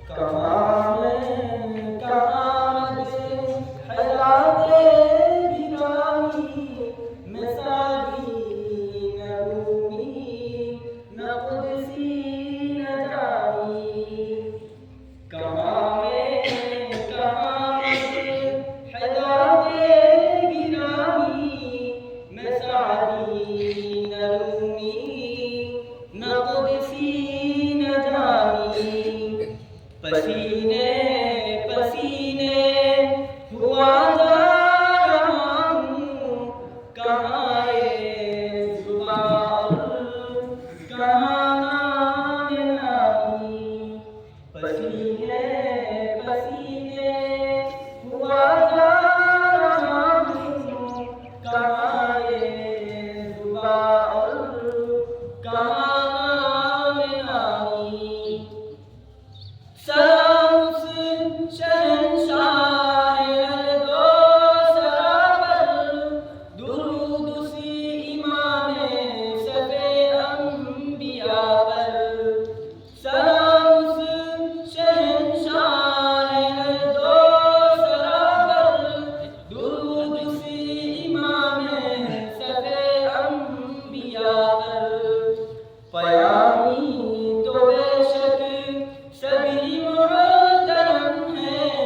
कहाँ मैं कहाँ मजे हयाते गिरानी मैं सारी न रूमी न कुदसी न जानी कहाँ मैं कहाँ मजे हयाते गिरानी मैं सारी न रूमी न कुदसी न जानी पसीने पसीने हुआ जा रहा हूँ कहाँ ये जुबान कहाँ नाम नामी पसीने पसीने हुआ जा रहा हूँ कहाँ ये जुबान कहाँ नाम नामी सलाम उस शहंशाह हरदो सरावर दुरूद उसी इमामे सफ़े अंबिया पर सलाम उस शहंशाह हरदो सरावर दुरूद उसी इमामे सफ़े अंबिया पर पयामी तो बेशक सभी मुहतरम हैं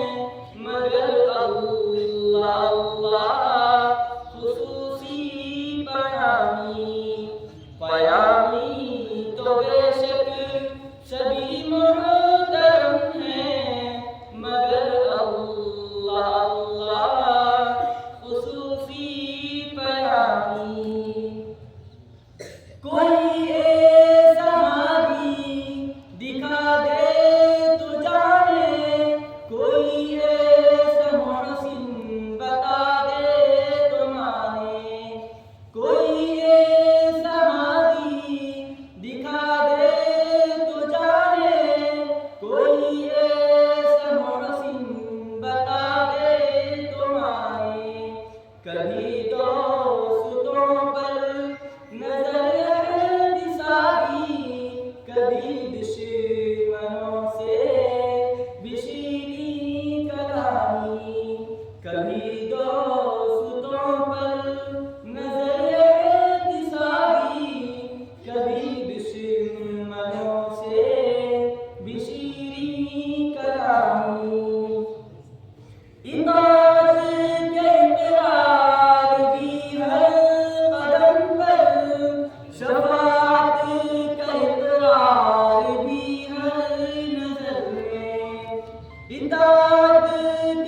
मगर अल्लाह अल्लाह खुसूसी पयामी पयामी तो बेशक सभी मुहतरम हैं मगर अल्लाह अल्लाह खुसूसी पयामी कोई ऐसा हादी दिखा दे तो जाने कोई ऐसा मोहसिन बता दे तो माने कोई ऐसा हादी दिखा दे तो जाने कोई ऐसा मोहसिन बता दे तो माने कभी दोस्तों पर नजर कभी दुश्मनों से बिशीरी कलामी कभी दोस्तों पर नजर दिसारी कभी दुश्मनों से बिशीरी कलामी इताअत के इकरार भी हर कदम पर शफाअत का इकरार भी हर नजर में इताअत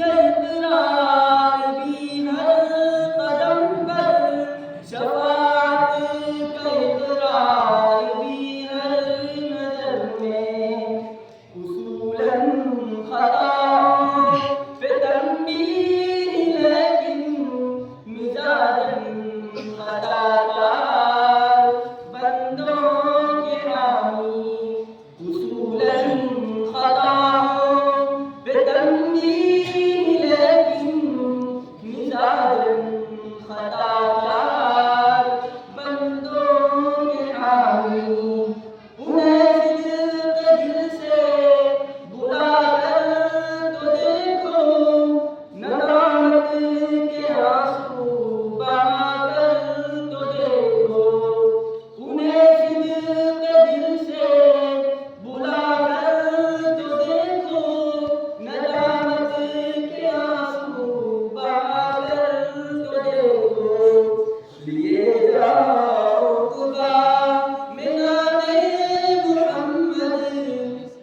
का इकरार भी हर कदम पर शफाअत का इकरार भी हर नजर में उसूलन खताओं पे तंबीह लेकिन मिजाजन खताकार बंदों के नामी उसूलन खताओं पे तंबीह लेकिन मिजाजन खताकार बंदों के नामी उन्हें दिल से बुला कर तो देखो नदामत के आंसू बहा कर तो देखो उन्हें दिल से बुला कर तो देखो नदामत के आंसू बहा कर तो देखो लिए जाओ खुदा मिनाने मुहम्मद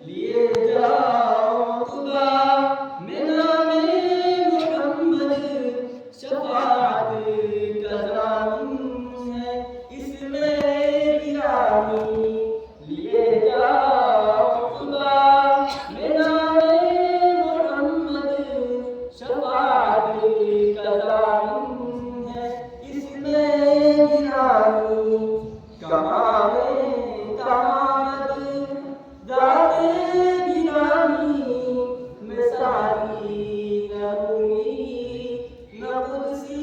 लिए जाओ खुदा मिनाने मुहम्मद शफाअत का ज़ामिन है इसमें गिरानी लिए जाओ खुदा मिनाने मुहम्मद शफाअत का ज़ामिन है इसमें गिरानी कहाँ में कहाँ मद जाते गिरानी मैं सारी न रूमी न कुदसी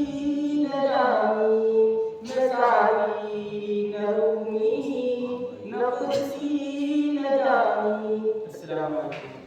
न जानी मैं सारी न रूमी न कुदसी न जानी। अस्सलाम वालेकुम।